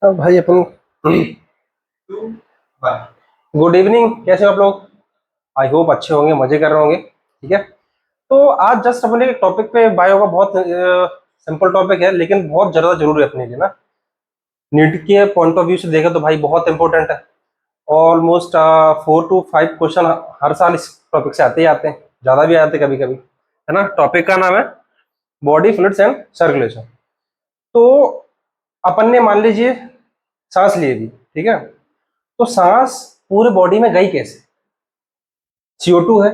अब भाई अपन good evening, कैसे हो आप लोग? आई होप अच्छे होंगे, मजे कर रहे होंगे। ठीक है। तो आज जस्ट अपने एक टॉपिक पे बायो का बहुत सिंपल टॉपिक है, लेकिन बहुत ज्यादा जरूरी है अपने लिए ना। नीट के पॉइंट ऑफ व्यू से देखें तो भाई बहुत इंपॉर्टेंट है। ऑलमोस्ट 4 to 5 क्वेश्चन हर साल इस टॉपिक से आते ही आते हैं, ज्यादा भी आते हैं कभी कभी, है ना। टॉपिक का नाम है बॉडी फ्लूइड्स एंड सर्कुलेशन। तो अपन ने मान लीजिए सांस लिए भी, ठीक है। तो सांस पूरे बॉडी में गई कैसे? CO2 है,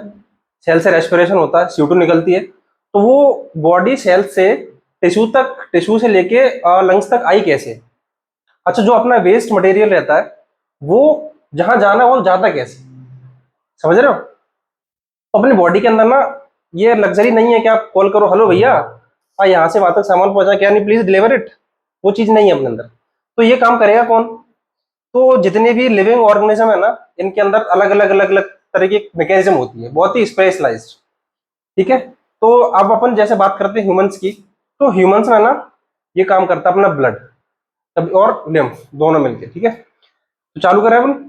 सेल से रेस्पिरेशन होता है, CO2 निकलती है। तो वो बॉडी सेल से टिश्यू तक, टिश्यू से लेके लंग्स तक आई कैसे? अच्छा, जो अपना वेस्ट मटेरियल रहता है वो जहां जाना है वो जाता कैसे? समझ रहे हो? तो अपनी बॉडी के अंदर ना ये लग्जरी नहीं है कि आप कॉल करो, हेलो भैया, यहाँ से वहां तक सामान पहुंचा, क्या नहीं, प्लीज डिलीवर इट। वो चीज नहीं है अपने अंदर। तो ये काम करेगा कौन? तो जितने भी लिविंग ऑर्गेनिज्म है ना, इनके अंदर अलग अलग अलग अलग तरह की मैकेनिज्म होती है, बहुत ही स्पेशलाइज्ड। ठीक है। तो अब अपन जैसे बात करते हैं ह्यूमंस की, तो ह्यूमंस में ना ये काम करता है अपना ब्लड और लिम्फ दोनों मिलके। ठीक है। तो चालू करें अपन।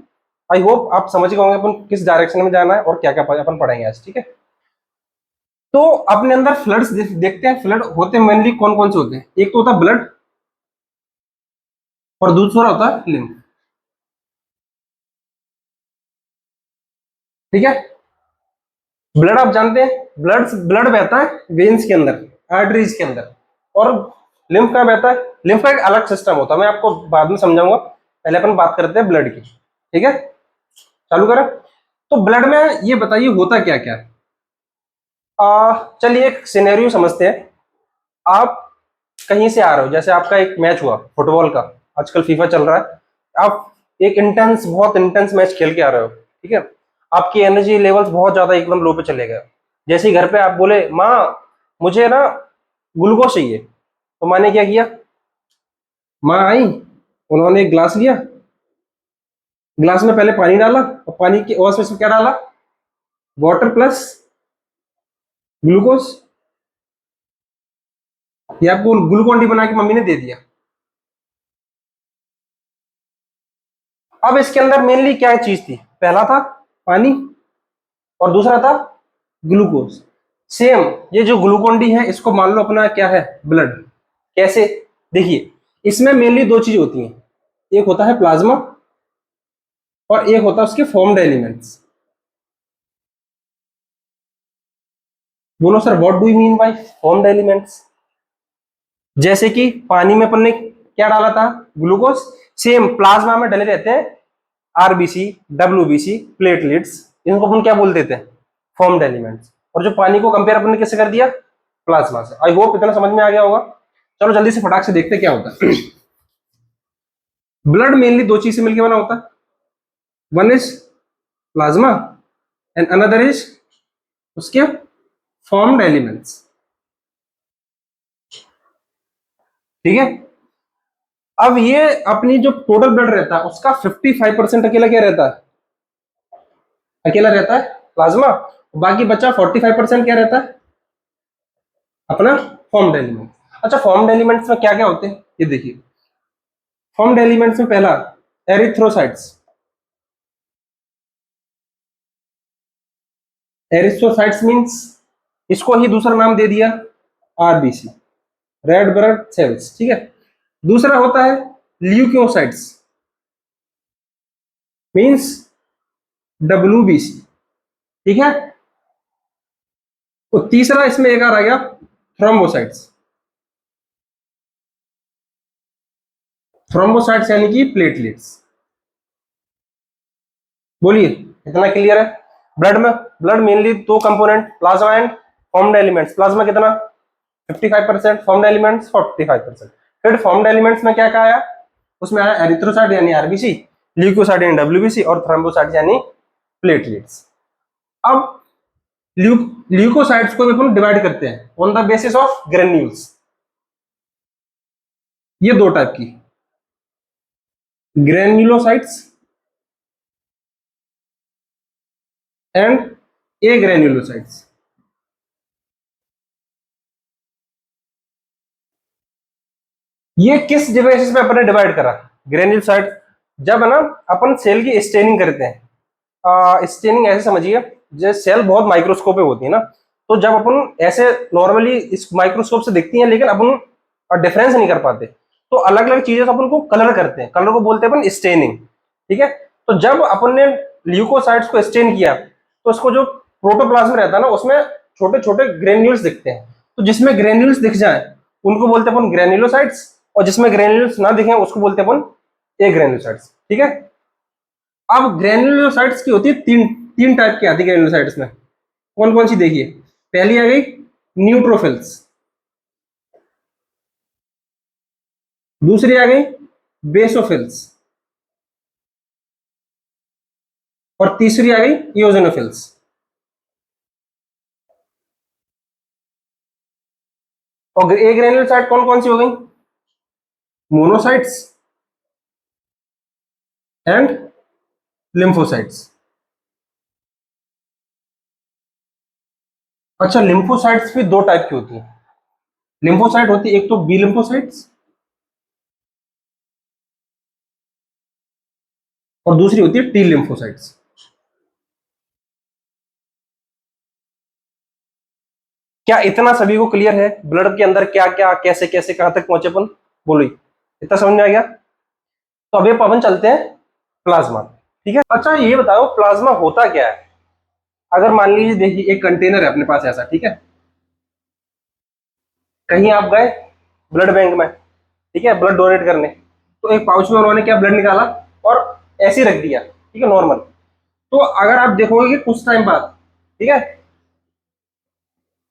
आई होप आप समझ गए होंगे अपन किस डायरेक्शन में जाना है और क्या क्या अपन पढ़ेंगे आज। ठीक है। तो अपने अंदर फ्लड्स देखते हैं। फ्लड होते मेनली कौन कौन से होते हैं? एक तो होता है ब्लड और दूसरा होता है लिम्फ। ठीक है। ब्लड आप जानते हैं, ब्लड ब्लड बहता है वेन्स के अंदर, आर्टरीज के अंदर। और लिम्फ का बहता है, लिम्फ का एक अलग सिस्टम होता है, मैं आपको बाद में समझाऊंगा। पहले अपन बात करते हैं ब्लड की। ठीक है। चालू करें। तो ब्लड में ये बताइए होता क्या क्या है। चलिए एक सिनेरियो समझते हैं। आप कहीं से आ रहे हो, जैसे आपका एक मैच हुआ फुटबॉल का, आजकल फीफा चल रहा है। आप एक इंटेंस, बहुत इंटेंस मैच खेल के आ रहे हो। ठीक है। आपकी एनर्जी लेवल्स बहुत ज्यादा एकदम लो पे चले गए। जैसे ही घर पे आप बोले, माँ मुझे ना ग्लूकोज चाहिए, तो माँ ने क्या किया? माँ आई, उन्होंने एक ग्लास लिया, ग्लास में पहले पानी डाला और पानी के और उसमें क्या डाला? Water plus glucose. ये आपको ग्लूकोन डी बना के मम्मी ने दे दिया। अब इसके अंदर मेनली क्या चीज थी? पहला था पानी और दूसरा था ग्लूकोज। सेम ये जो ग्लूकोन डी है, इसको मान लो अपना क्या है? ब्लड। कैसे? देखिए, इसमें मेनली दो चीज होती हैं। एक होता है प्लाज्मा और एक होता है उसके फॉर्म्ड एलिमेंट्स। बोलो sir, what do you mean by formed elements? जैसे कि पानी में अपन ने क्या डाला था? ग्लूकोज। सेम प्लाज्मा में डले रहते हैं RBC, WBC, प्लेटलेट्स। इनको अपन क्या बोल देते हैं? Formed elements. और जो पानी को कंपेयर अपन ने किससे कर दिया? प्लाज्मा से। आई होप इतना समझ में आ गया होगा। चलो जल्दी से फटाक से देखते हैं क्या होता है। ब्लड मेनली दो चीज से मिलकर बना होता है। One is plasma and another is उसके फॉर्म्ड एलिमेंट्स। ठीक है। अब ये अपनी जो टोटल ब्लड रहता है उसका 55% अकेला क्या रहता है? अकेला रहता है प्लाज्मा। बाकी बचा 45% क्या रहता है? अपना फॉर्म्ड एलिमेंट। अच्छा, फॉर्म्ड एलिमेंट्स में क्या क्या होते हैं ये देखिए। फॉर्म्ड एलिमेंट्स में पहला एरिथ्रोसाइट्स। एरिथ्रोसाइट्स मींस इसको ही दूसरा नाम दे दिया RBC, रेड ब्लड सेल्स। ठीक है। दूसरा होता है ल्यूकोसाइट्स, मींस WBC। ठीक है। तो तीसरा इसमें एक आ गया थ्रोम्बोसाइट्स। थ्रोम्बोसाइट्स यानी कि प्लेटलेट्स। बोलिए, इतना क्लियर है? ब्लड में, ब्लड मेनली दो component, plasma and formed elements. Plasma कितना? 55%, फॉर्म्ड एलिमेंट्स 45%। फिर फॉर्म्ड एलिमेंट्स में क्या क्या आया? उसमें आया एरिथ्रोसाइट यानी RBC, ल्यूकोसाइट यानी WBC और थ्रोम्बोसाइट यानी प्लेटलेट्स। अब ल्यूकोसाइट्स को भी अपन डिवाइड करते हैं on the basis of granules. ये दो टाइप की, ग्रेन्युलोसाइट्स एंड ए ग्रेन्युलोसाइट्स। ये किस बेसिस पे अपने डिवाइड करा? ग्रेन्यूलोसाइट, जब है ना अपन सेल की स्टेनिंग करते हैं, स्टेनिंग ऐसे समझिए, जैसे सेल बहुत माइक्रोस्कोपिक होती है ना, तो जब अपन ऐसे नॉर्मली इस माइक्रोस्कोप से दिखती हैं, लेकिन अपन डिफरेंस नहीं कर पाते, तो अलग अलग चीजें से अपन को कलर करते हैं, कलर को बोलते हैं अपन स्टेनिंग। ठीक है, तो जब अपन ने ल्यूकोसाइट्स को स्टेन किया, तो उसको जो प्रोटोप्लाज्म रहता है ना, उसमें छोटे छोटे ग्रेन्यूल्स दिखते हैं, तो जिसमें ग्रेन्यूल्स दिख जाए उनको बोलते हैं अपन ग्रेन्युलोसाइट्स, और जिसमें ग्रेन्यूल्स ना दिखे उसको बोलते हैं अपन ए ग्रेन्युलोसाइट्स। ठीक है, अब ग्रेन्युलोसाइट्स की होती है तीन तीन टाइप की आती है ग्रेन्युलोसाइट्स में। कौन कौन सी देखिए, पहली आ गई न्यूट्रोफिल्स, दूसरी आ गई बेसोफिल्स, और तीसरी आ गई इओसिनोफिल्स। और ए ग्रेन्युलोसाइट कौन कौन सी हो गई, मोनोसाइट्स एंड लिम्फोसाइट्स। अच्छा, लिम्फोसाइट्स भी दो टाइप की होती है। लिम्फोसाइट होती है एक तो बी लिम्फोसाइट्स, और दूसरी होती है टी लिम्फोसाइट्स। क्या इतना सभी को क्लियर है, ब्लड के अंदर क्या क्या कैसे कैसे कहां तक पहुंचे अपन, बोलो, इतना समझ में आ गया? तो अभी अपन चलते हैं प्लाज्मा। ठीक है, अच्छा ये बताओ प्लाज्मा होता क्या है। अगर मान लीजिए देखिए एक कंटेनर है अपने पास ऐसा, ठीक है, कहीं आप गए ब्लड बैंक में, ठीक है, ब्लड डोनेट करने, तो एक पाउच में उन्होंने क्या ब्लड निकाला और ऐसे ही रख दिया, ठीक है, नॉर्मल। तो अगर आप देखोगे कि कुछ टाइम बाद, ठीक है,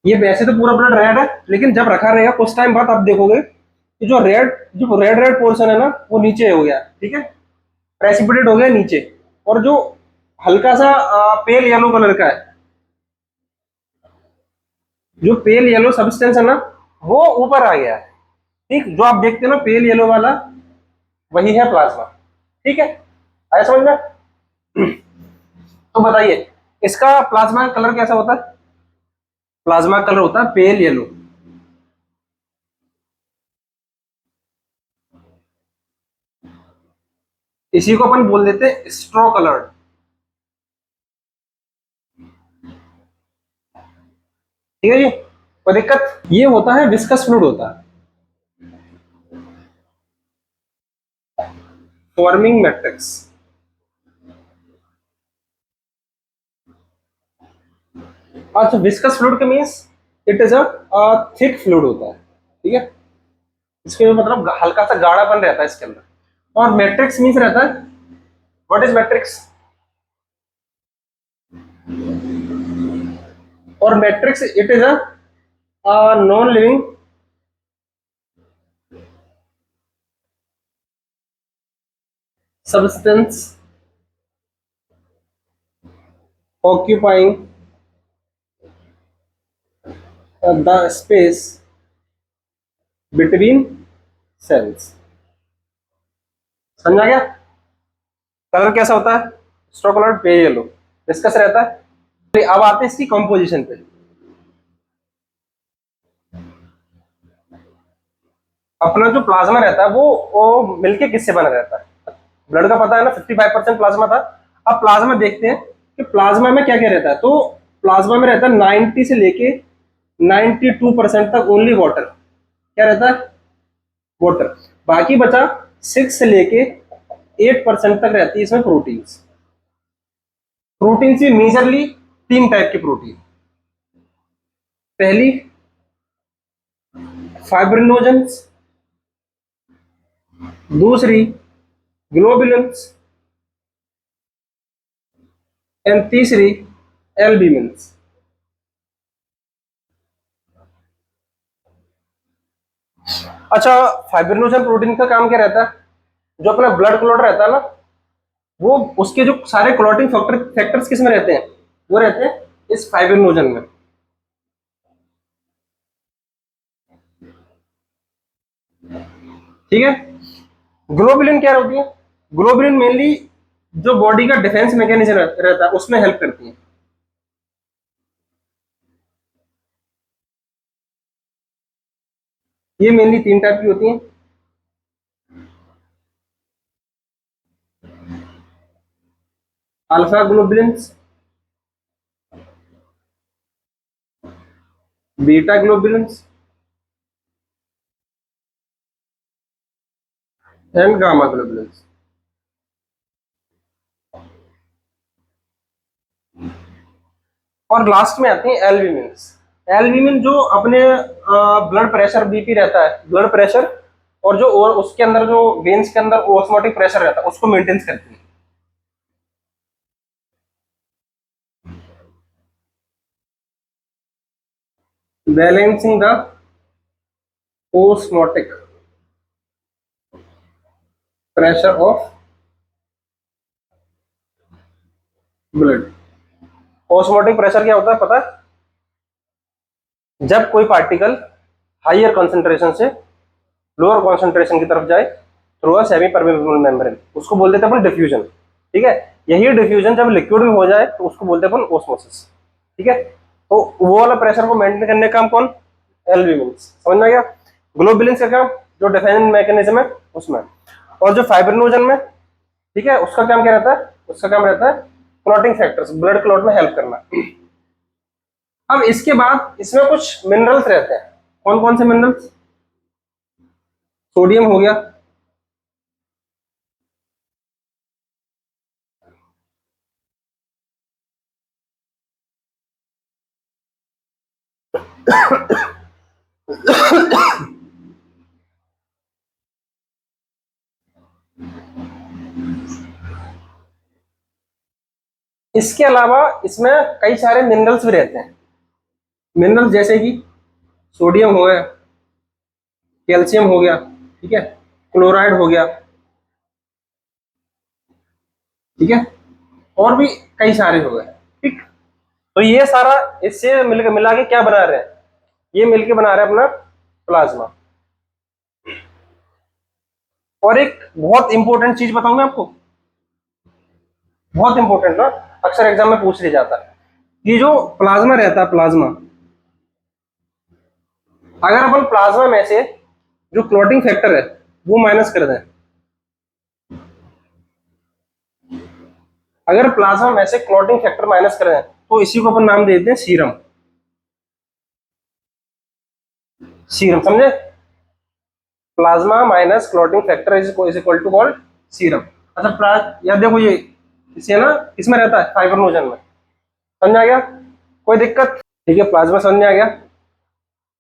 ये वैसे तो पूरा ब्लड रेड है, लेकिन जब रखा रहेगा कुछ टाइम बाद आप देखोगे कि जो रेड रेड पोर्शन है ना वो नीचे हो गया, ठीक है, प्रेसिपिटेट हो गया नीचे, और जो हल्का सा पेल येलो कलर का है, जो पेल येलो सब्सटेंस है ना, वो ऊपर आ गया है। ठीक, जो आप देखते हो ना पेल येलो वाला, वही है प्लाज्मा। ठीक है, आया समझ में? तो बताइए इसका प्लाज्मा का कलर कैसा होता है? प्लाज्मा कलर होता है पेल येलो। इसी को अपन बोल देते हैं स्ट्रॉ कलर्ड। ठीक है जी, कोई दिक्कत? ये होता है विस्कस फ्लूइड होता है, फॉर्मिंग मैट्रिक्स। अच्छा, विस्कस फ्लूइड के means it is a thick fluid होता है। ठीक है, इसके मतलब हल्का सा गाढ़ापन रहता है इसके अंदर। और मैट्रिक्स मीन्स रहता है, व्हाट इज मैट्रिक्स? और matrix it is a non living substance occupying the space between cells। समझा गया? कलर कैसा होता है? स्ट्रो कलर पे येलो, डिस्कस रहता है। अब आते हैं इसकी कंपोजिशन पे। अपना जो प्लाज्मा रहता है वो मिलके किससे बना रहता है? ब्लड का पता है ना, 55% प्लाज्मा था। अब प्लाज्मा देखते हैं कि प्लाज्मा में क्या क्या रहता है। तो प्लाज्मा में रहता है 90 से लेके 92% तक ओनली वाटर। क्या रहता है? वाटर। बाकी बचा 6 से लेके 8% तक रहती है इसमें प्रोटीन्स। प्रोटीन से मेजरली तीन टाइप के प्रोटीन। पहली फाइब्रिनोजेंस, दूसरी ग्लोबुलिन्स, एंड तीसरी एल्ब्यूमिन्स। अच्छा, फाइब्रिनोजन प्रोटीन का काम क्या रहता है? जो अपना ब्लड क्लॉट रहता है ना, वो उसके जो सारे क्लॉटिंग फैक्टर्स किस में रहते हैं? वो रहते हैं इस फाइब्रिनोजन में। ठीक है, ग्लोबुलिन क्या होती है? ग्लोबुलिन मेनली जो बॉडी का डिफेंस मैकेनिज्म रहता है उसमें हेल्प करती है। ये मेनली तीन टाइप की होती हैं। Alpha globulins, beta globulins and gamma globulins. और लास्ट में आते हैं एल्ब्यूमिन्स। एल्ब्यूमिन जो अपने ब्लड प्रेशर बीपी रहता है, ब्लड प्रेशर, और जो और उसके अंदर जो वेन्स के अंदर ऑस्मोटिक प्रेशर रहता है उसको मेंटेन करती है। Balancing the osmotic pressure of blood. Osmotic pressure क्या होता है पता है? जब कोई पार्टिकल हाइयर कंसंट्रेशन से लोअर कंसंट्रेशन की तरफ जाए through a semi permeable membrane, उसको बोल देते हैं अपन डिफ्यूजन। ठीक है, यही डिफ्यूजन जब लिक्विड में हो जाए तो उसको बोलते हैं अपन ऑस्मोसिस। ठीक है, तो वो वाला प्रेशर को मेंटेन करने का काम कौन? एल्ब्यूमिन्स। समझ में आ गया? ग्लोबुलिन्स का काम जो डिफेंस मैकेनिज्म है उसमें, और जो फाइब्रिनोजन में, ठीक है, उसका काम क्या रहता है? उसका काम रहता है क्लॉटिंग फैक्टर्स, ब्लड क्लॉट में हेल्प करना। अब इसके बाद इसमें कुछ मिनरल्स रहते हैं। कौन कौन से मिनरल्स? सोडियम हो गया, इसके अलावा इसमें कई सारे मिनरल्स भी रहते हैं। मिनरल्स जैसे कि सोडियम हो गया, कैल्शियम हो गया, ठीक है, क्लोराइड हो गया, ठीक है, और भी कई सारे हो गए। ठीक, तो ये सारा इससे मिलकर मिला के क्या बना रहे हैं? ये मिलके बना रहे हैं अपना प्लाज्मा। और एक बहुत इंपॉर्टेंट चीज बताऊं मैं आपको, बहुत इंपॉर्टेंट ना, अक्सर एग्जाम में पूछ लिया जाता है। ये जो प्लाज्मा रहता है, प्लाज्मा, अगर अपन प्लाज्मा में से जो क्लॉटिंग फैक्टर है वो माइनस कर दें, अगर प्लाज्मा में से क्लॉटिंग फैक्टर माइनस कर दें तो इसी को अपन नाम दे देते हैं सीरम। सीरम, समझे? Plasma minus clotting factor is equal to called serum. अच्छा, याद देखो ये इसे ना किसमें रहता है? फाइब्रोनोजन में। समझ आ गया? कोई दिक्कत? ठीक है, प्लाज्मा समझ में आ गया।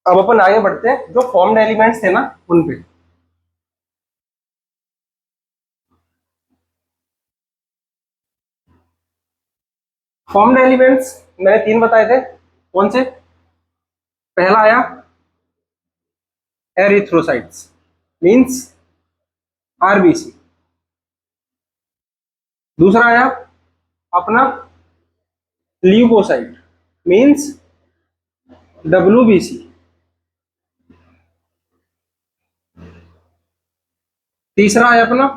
अब अपन आगे बढ़ते हैं जो फॉर्म्ड एलिमेंट्स थे ना उन पे। फॉर्म्ड एलिमेंट्स मैंने तीन बताए थे। कौन से? पहला आया एरिथ्रोसाइट्स, मींस आरबीसी। दूसरा आया अपना ल्यूकोसाइट, मींस डब्ल्यूबीसी। तीसरा आया अपना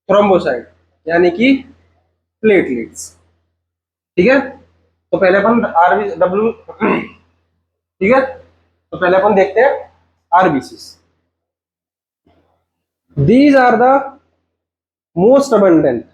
थ्रोम्बोसाइट, यानी कि प्लेटलेट्स। ठीक है, तो पहले अपन आरबी डब्ल्यू ठीक है, तो पहले अपन देखते हैं RBC. These are the most abundant,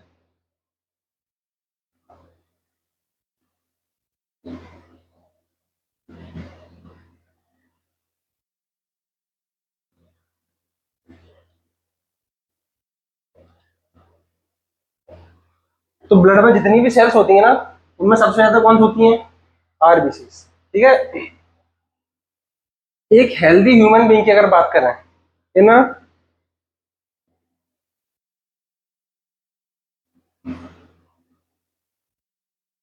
तो ब्लड में जितनी भी सेल्स होती है ना उनमें सबसे ज्यादा कौन सी होती है? आरबीसी। ठीक है, एक हेल्दी ह्यूमन बीइंग की अगर बात करें, है ना,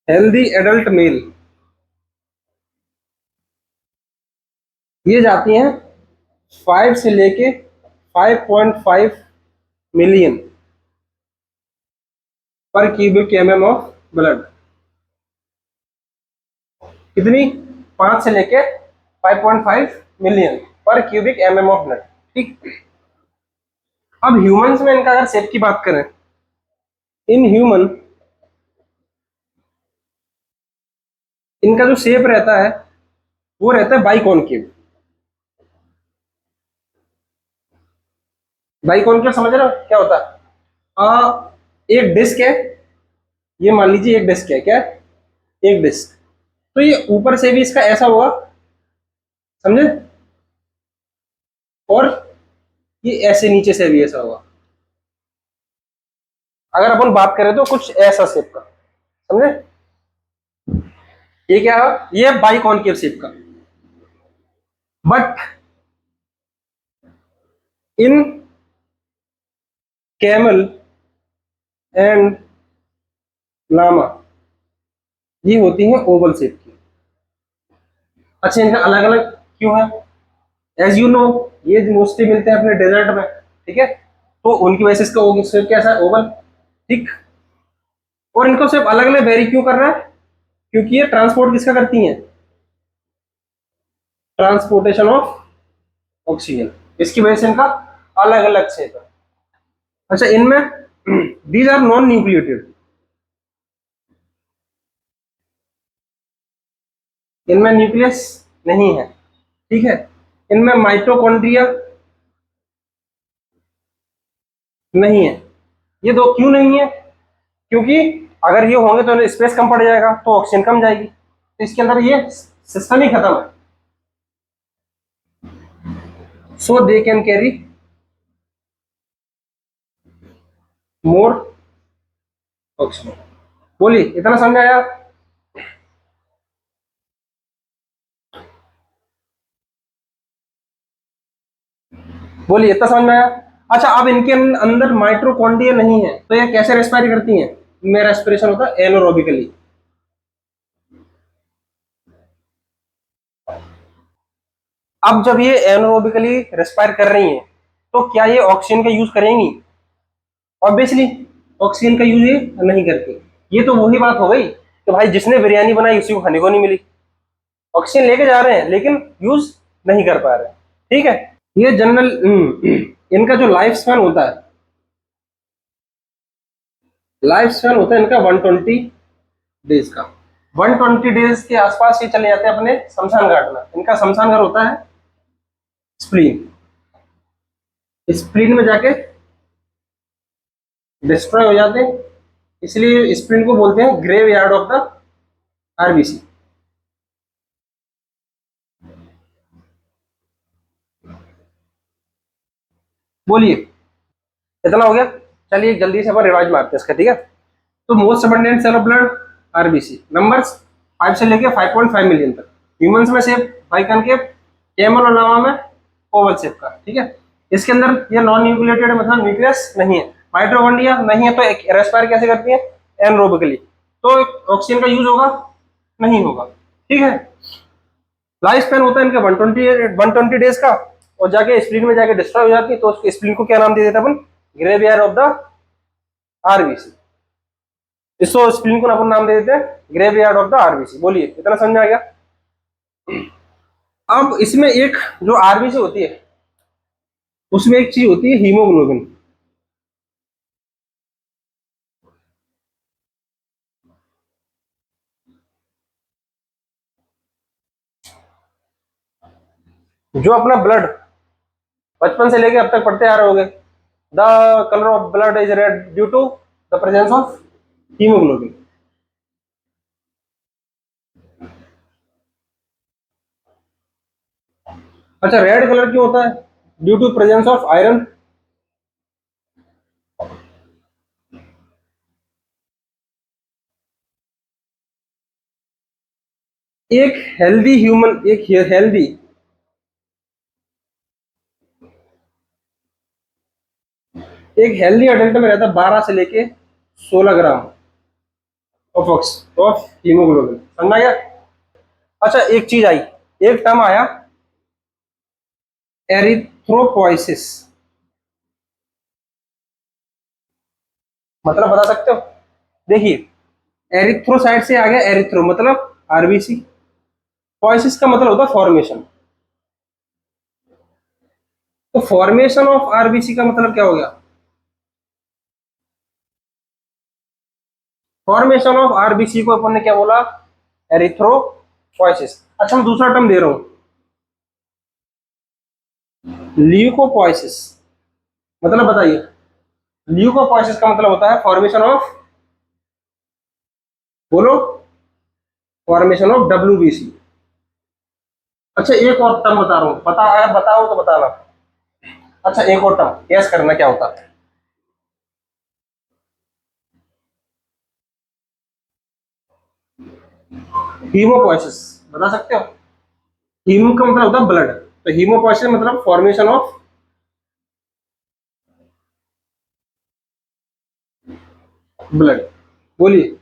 हेल्दी एडल्ट मेल, ये जाती हैं 5 से लेके 5.5 मिलियन पर क्यूबिक एमएम ऑफ ब्लड। कितनी? 5 से लेके 5.5 मिलियन पर क्यूबिक एमएम ऑफ ब्लड। ठीक, अब ह्यूमंस में इनका अगर शेप की बात करें, इन ह्यूमन इनका जो शेप रहता है वो रहता है बाइकॉनकेव। बाइकॉनकेव समझ रहे हो क्या होता है? एक डिस्क है, ये मान लीजिए एक डिस्क है, क्या है? एक डिस्क। तो ये ऊपर से भी इसका ऐसा होगा, समझे? और ये ऐसे नीचे से भी ऐसा होगा। अगर अपन बात करें तो कुछ ऐसा शेप का, समझे? ये क्या है? ये बाई कॉनकेव शेप का। But in camel and llama ये होती है ओवल शेप की। अच्छा, इनका अलग अलग क्यों है? एज यू नो, ये मोस्टली मिलते हैं अपने डेजर्ट में, ठीक है? तो उनकी वजह से इसका शेप कैसा है? ओवल, ठीक। और इनको सिर्फ अलग अलग वेरी क्यों कर रहा है? क्योंकि ये ट्रांसपोर्ट किसका करती हैं? Transportation of oxygen. इसकी वजह से इनका अलग अलग शेप है। अच्छा, इनमें दीज आर नॉन न्यूक्लिएटेड, इनमें न्यूक्लियस नहीं है, ठीक है? इनमें माइटोकॉन्ड्रिया नहीं है। ये दो क्यों नहीं है? क्योंकि अगर ये होंगे तो स्पेस कम पड़ जाएगा, तो ऑक्सीजन कम जाएगी, तो इसके अंदर ये सिस्टम ही खत्म है। So they can carry more oxygen. बोलिए, इतना समझ आया? बोलिए, इतना समझ में आया? अच्छा, अब इनके अंदर माइटोकॉन्ड्रिया नहीं है, तो ये कैसे रेस्पायर करती हैं? मेरा रेस्पिरेशन होता है एनोरोबिकली। अब जब ये एनोरोबिकली रेस्पायर कर रही हैं, तो क्या ये ऑक्सीजन का यूज करेंगी? ऑब्वियसली ऑक्सीजन का यूज ये नहीं करती। ये तो वही बात हो गई कि भाई जिसने बिरयानी बनाई उसी को खाने को नहीं मिली। ऑक्सीजन लेके जा रहे हैं लेकिन यूज नहीं कर पा रहे हैं, ठीक है? ये जनरल इनका जो लाइफ स्पैन होता है, लाइफ स्पैन होता है इनका 120 डेज का। 120 डेज के आसपास ये चले जाते हैं अपने शमशान घाट में। इनका शमशान घाट होता है स्प्लीन। स्प्लीन में जाके डिस्ट्रॉय हो जाते हैं, इसलिए स्प्लीन को बोलते हैं graveyard of the RBC. बोलिए, इतना हो गया? चलिए जल्दी से अपन रिवाइज मारते हैं इसका, ठीक है? तो most abundant cell of blood RBC, numbers 5 से लेके 5.5 मिलियन तक। ह्यूमंस में शेप बाइकॉन्केव, कैमल और लामा में ओवल शेप का, ठीक है? इसके अंदर ये नॉन न्यूक्लिएटेड मतलब न्यूक्लियस नहीं है, माइटोकॉन्ड्रिया नहीं है, तो रेस्पायर कैसे करती है? एनरोबिकली। तो ऑक्सीजन का यूज होगा? नहीं होगा, ठीक है? लाइफ स्पैन होता है इनका 120 डेज का, और जाके स्प्लीन में जाके डिस्ट्रॉय हो जाती है, तो उसके स्प्लीन को क्या नाम दे देते हैं अपन? Graveyard of the RBC. इसको स्प्लीन को अपन नाम दे देते हैं ग्रेवयार्ड ऑफ द आरबीसी। बोलिए, इतना समझ में आ गया? अब इसमें एक जो आरबीसी होती है, उसमें एक चीज होती है हीमोग्लोबिन। जो अपना ब्लड बचपन से लेके अब तक पढ़ते आ रहे होगे, the colour of blood is red due to the presence of haemoglobin. अच्छा, रेड कलर क्यों होता है? Due to presence of iron. एक हेल्दी ह्यूमन, एक हेल्दी एक हेल्दी अडल्ट में रहता है 12 से लेके 16 ग्राम ऑफ हीमोग्लोबिन। समझ गया? अच्छा, एक चीज आई, एक टर्म आया एरिथ्रोपोइसिस, मतलब बता सकते हो? देखिए, एरिथ्रोसाइट से आ गया एरिथ्रो मतलब आरबीसी, पोइसिस का मतलब होता है फॉर्मेशन। तो फॉर्मेशन ऑफ आरबीसी का मतलब क्या हो गया? फॉर्मेशन ऑफ आरबीसी को अपन ने क्या बोला? एरिथ्रोपोइसिस। अच्छा, मैं दूसरा टर्म दे रहा हूं, ल्यूकोपोइसिस। मतलब बताइए, ल्यूकोपोइसिस का मतलब होता है फॉर्मेशन ऑफ बोलो, फॉर्मेशन ऑफ WBC। अच्छा एक और टर्म बता रहा हूँ, बता अगर बताओ तो बताना। अच्छा एक और टर्म गैस करना क्या होता है। हीमोपोइसिस, बता सकते हो? हीमो का मतलब होता है ब्लड, तो हीमोपोइसिस मतलब फॉर्मेशन ऑफ ब्लड। बोलिए।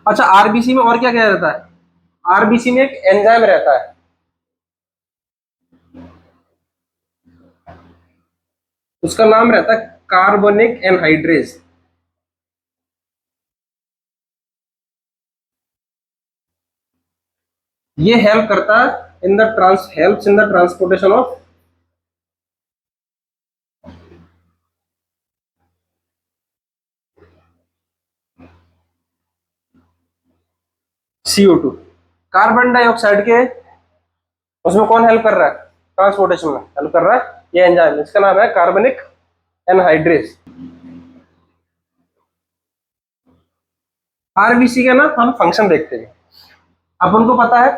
अच्छा आरबीसी में और क्या क्या रहता है? आरबीसी में एक एंजाइम रहता है, उसका नाम रहता है कार्बोनिक एनहाइड्रेज। ये हेल्प करता है in the trans helps in the transportation of CO2। Carbon dioxide के उसमें कौन हेल्प कर रहा है? ट्रांसपोर्टेशन में हेल्प कर रहा है ये एंजाइम, इसका नाम है कार्बनिक एनहाइड्रेज। आरबीसी का ना हम फंक्शन देखते हैं। अपन को पता है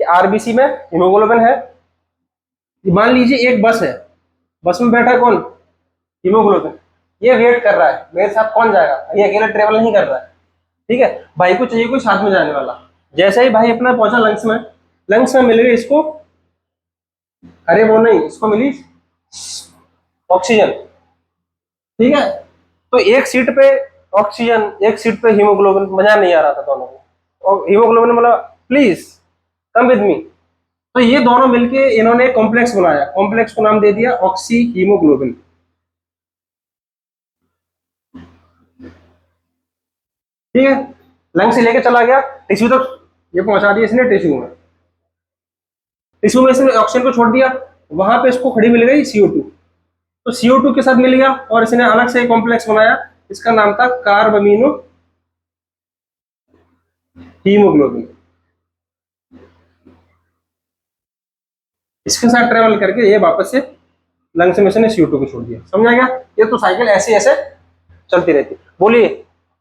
कि आरबीसी में हीमोग्लोबिन है। मान लीजिए एक बस है, बस में बैठा कौन? हीमोग्लोबिन। ये वेट कर रहा है मेरे साथ कौन जाएगा, ये अकेला ट्रेवल नहीं कर रहा है। ठीक है, भाई को चाहिए कोई साथ में जाने वाला। जैसे ही भाई अपना पहुंचा लंग्स में, लंग्स में मिल गई इसको, अरे वो नहीं, इसको मिली ऑक्सीजन। ठीक है, तो एक सीट पे ऑक्सीजन, एक सीट पे हीमोग्लोबिन, मजा नहीं आ रहा था दोनों को। और हीमोग्लोबिन ने बोला प्लीज कम विद मी। तो ये दोनों मिलके इन्होंने एक कॉम्प्लेक्स बनाया, कॉम्प्लेक्स को नाम दे दिया ऑक्सी हीमोग्लोबिन। ठीक है, लंग से लेके चला गया टिश्यू तक, ये पहुंचा दिया इसने टिश्यू में। टिश्यू में इसने ऑक्सीजन को छोड़ दिया, वहां पे इसको खड़ी मिल गई CO2। तो CO2 के साथ मिल गया और इसने अलग से एक कॉम्प्लेक्स बनाया, इसका नाम था कार्बमिनो हीमोग्लोबिन। इसके साथ ट्रेवल करके ये वापस से लंग्स में इसने CO2 को छोड़ दिया। समझा गया? ये तो साइकिल ऐसे ऐसे चलती रहती। बोलिए,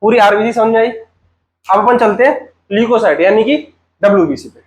पूरी आरबीसी समझ आई। अब अपन चलते हैं ल्यूकोसाइट यानी कि WBC पे।